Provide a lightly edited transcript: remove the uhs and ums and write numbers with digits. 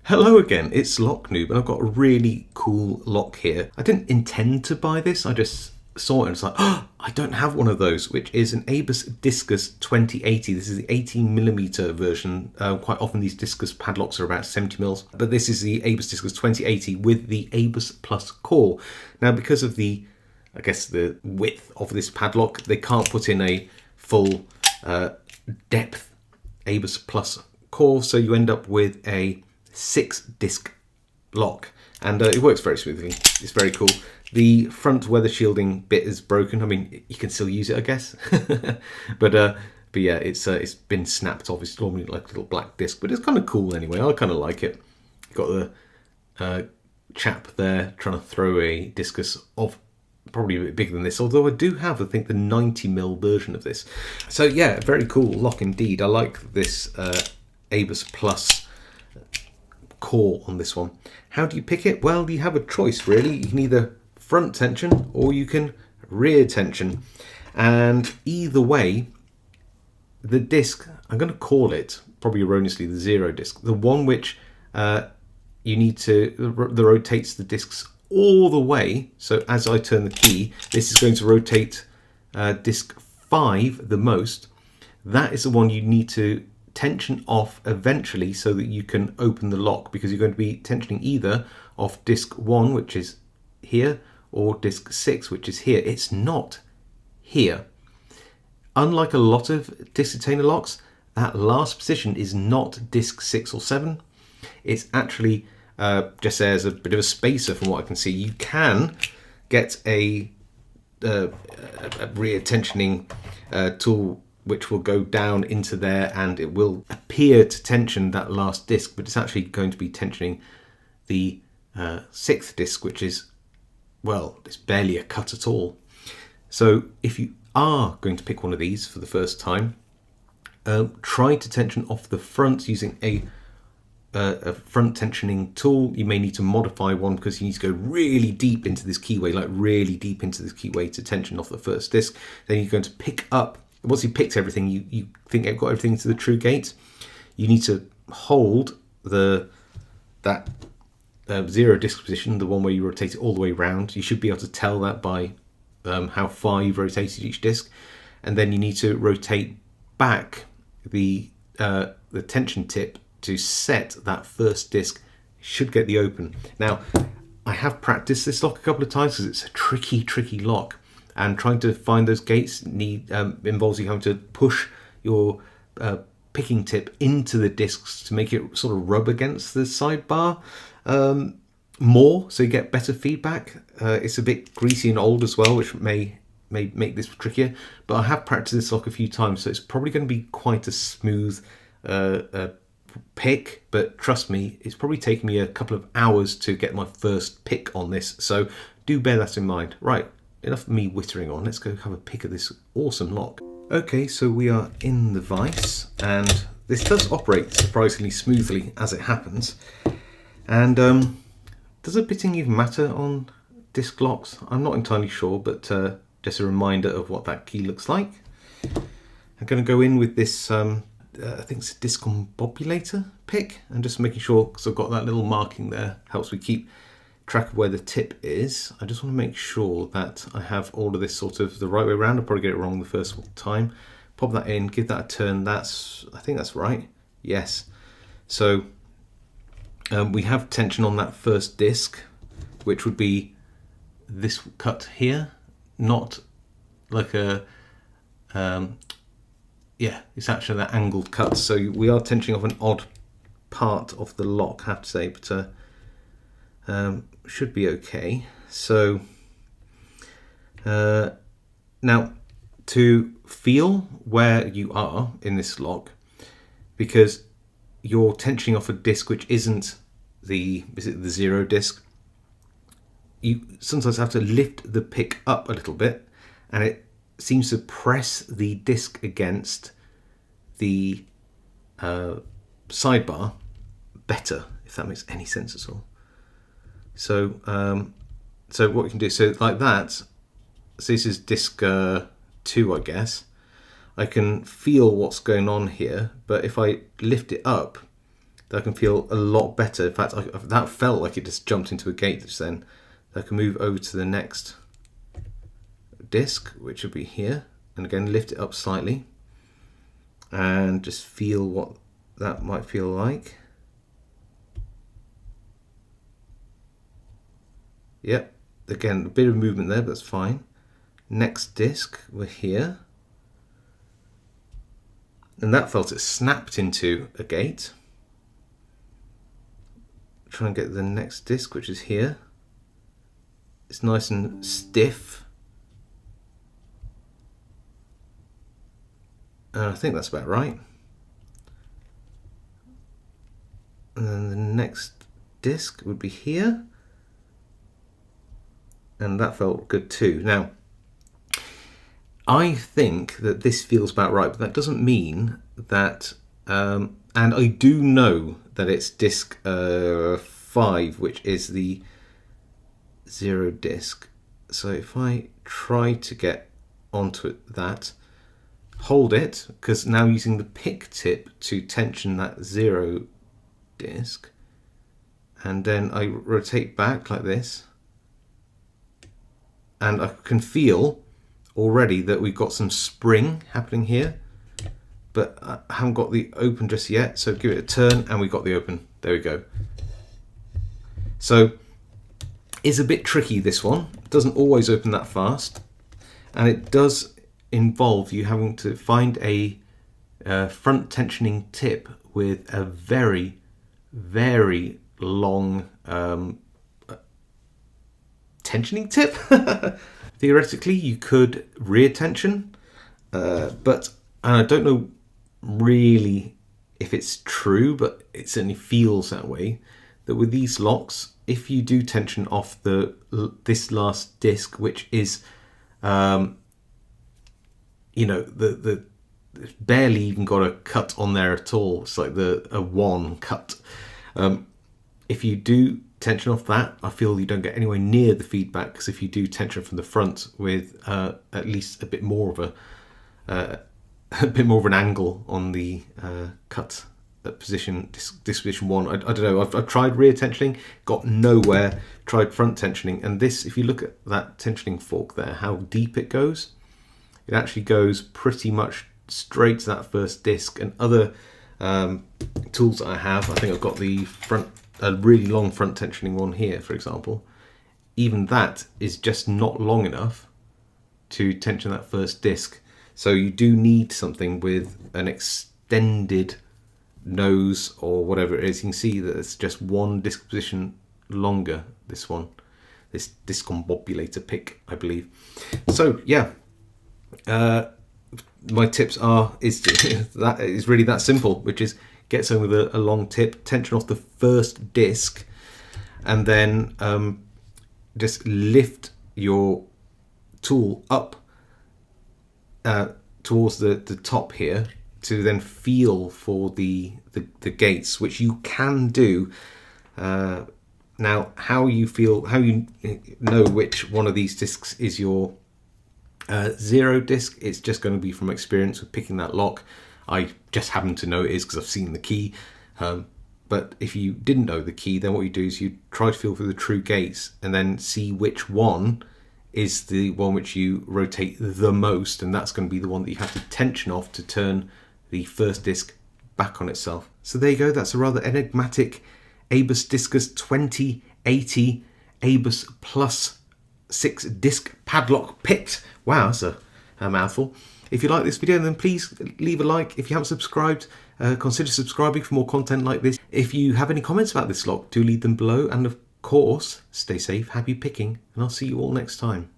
Hello again, it's Noob, and I've got a really cool lock here. I didn't intend to buy this, I just saw it and it's like, oh, I don't have one of those, which is an Abus Diskus 2080. This is the 18mm version. Quite often these Diskus padlocks are about 70mm, but this is the Abus Diskus 2080 with the Abus Plus core. Now, because of the width of this padlock, they can't put in a full depth Abus Plus core, so you end up with a 6-disc lock, and it works very smoothly. It's very cool. The front weather shielding bit is broken. I mean, you can still use it, I guess, but yeah, it's been snapped off. It's normally like a little black disc, but it's kind of cool anyway. I kind of like it. Got the chap there trying to throw a discus of probably a bit bigger than this, although I do have, I think, the 90mm version of this. So yeah, very cool lock indeed. I like this Abus Plus core on this one. How do you pick it? Well, you have a choice really. You can either front tension or you can rear tension, and either way the disc, I'm going to call it probably erroneously the 0 disc, the one which you need to that rotates the discs all the way. So as I turn the key, this is going to rotate disc 5 the most. That is the one you need to tension off eventually so that you can open the lock, because you're going to be tensioning either off disc 1, which is here, or disc 6, which is here. It's not here. Unlike a lot of disc detainer locks, that last position is not disc 6 or 7. It's actually just there as a bit of a spacer from what I can see. You can get a rear tensioning tool which will go down into there, and it will appear to tension that last disc, but it's actually going to be tensioning the 6th disc, which is, well, it's barely a cut at all. So if you are going to pick one of these for the first time, try to tension off the front using a front tensioning tool. You may need to modify one because you need to go really deep into this keyway, like really deep into this keyway to tension off the first disc. Then you're going to pick up, once you picked everything, you think you've got everything to the true gate, you need to hold that 0 disc position, the one where you rotate it all the way around. You should be able to tell that by how far you've rotated each disc, and then you need to rotate back the tension tip to set that first disc. Should get the open. Now, I have practiced this lock a couple of times because it's a tricky lock, and trying to find those gates involves you having to push your picking tip into the discs to make it sort of rub against the sidebar more, so you get better feedback. It's a bit greasy and old as well, which may make this trickier, but I have practiced this lock a few times, so it's probably going to be quite a smooth pick. But trust me, it's probably taken me a couple of hours to get my first pick on this, so do bear that in mind. Right, enough of me whittering on, let's go have a pick of this awesome lock. Okay, so we are in the vise, and this does operate surprisingly smoothly as it happens. And does a bitting even matter on disc locks? I'm not entirely sure, but just a reminder of what that key looks like. I'm going to go in with this, I think it's a discombobulator pick, and just making sure, because I've got that little marking there, helps me keep track of where the tip is. I just want to make sure that I have all of this sort of the right way around. I'll probably get it wrong the first time. Pop that in, give that a turn. I think that's right. Yes. So we have tension on that first disc, which would be this cut here, not like a yeah, it's actually that angled cut. So we are tensioning off an odd part of the lock, I have to say, but should be okay. So now, to feel where you are in this lock, because you're tensioning off a disc which isn't the 0 disc, you sometimes have to lift the pick up a little bit, and it seems to press the disc against the sidebar better, if that makes any sense at all. So so what we can do, so like that, so this is disc 2, I guess. I can feel what's going on here, but if I lift it up, that I can feel a lot better. In fact, that felt like it just jumped into a gate just then. I can move over to the next disc, which will be here, and again lift it up slightly and just feel what that might feel like. Yep, again a bit of movement there, but that's fine. Next disc, we're here, and that felt it snapped into a gate. Try and get the next disc, which is here. It's nice and stiff. And I think that's about right. And then the next disc would be here. And that felt good too. Now, I think that this feels about right, but that doesn't mean that, and I do know that it's disc 5, which is the 0 disc. So if I try to get onto that, hold it, because now using the pick tip to tension that 0 disc, and then I rotate back like this, and I can feel already that we've got some spring happening here, but I haven't got the open just yet, so give it a turn and we've got the open. There we go. So it's a bit tricky, this one. It doesn't always open that fast, and it does involve you having to find a front tensioning tip with a very, very long tensioning tip. Theoretically, you could rear tension, but I don't know really if it's true, but it certainly feels that way, that with these locks, if you do tension off this last disc, which is you know, the barely even got a cut on there at all. It's like a 1 cut. If you do tension off that, I feel you don't get anywhere near the feedback, because if you do tension from the front with at least a bit more of an angle on the cut position, this position 1. I don't know. I've tried rear tensioning, got nowhere. Tried front tensioning, and this, if you look at that tensioning fork there, how deep it goes. It actually goes pretty much straight to that first disc. And other tools that I have, I think I've got the a really long front tensioning one here, for example. Even that is just not long enough to tension that first disc. So you do need something with an extended nose or whatever it is. You can see that it's just one disc position longer, this one. This discombobulator pick, I believe. So yeah. My tips that is really that simple, which is get something with a long tip, tension off the first disc, and then just lift your tool up towards the top here to then feel for the gates, which you can do. Now, how you know which one of these discs is your 0 disc, it's just going to be from experience with picking that lock. I just happen to know it is because I've seen the key. But if you didn't know the key, then what you do is you try to feel for the true gates and then see which one is the one which you rotate the most, and that's going to be the one that you have to tension off to turn the first disc back on itself. So there you go. That's a rather enigmatic ABUS Diskus 2080 ABUS Plus 6 disc padlock picked. Wow, that's a mouthful. If you like this video, then please leave a like. If you haven't subscribed, consider subscribing for more content like this. If you have any comments about this lock, do leave them below. And of course, stay safe, happy picking, and I'll see you all next time.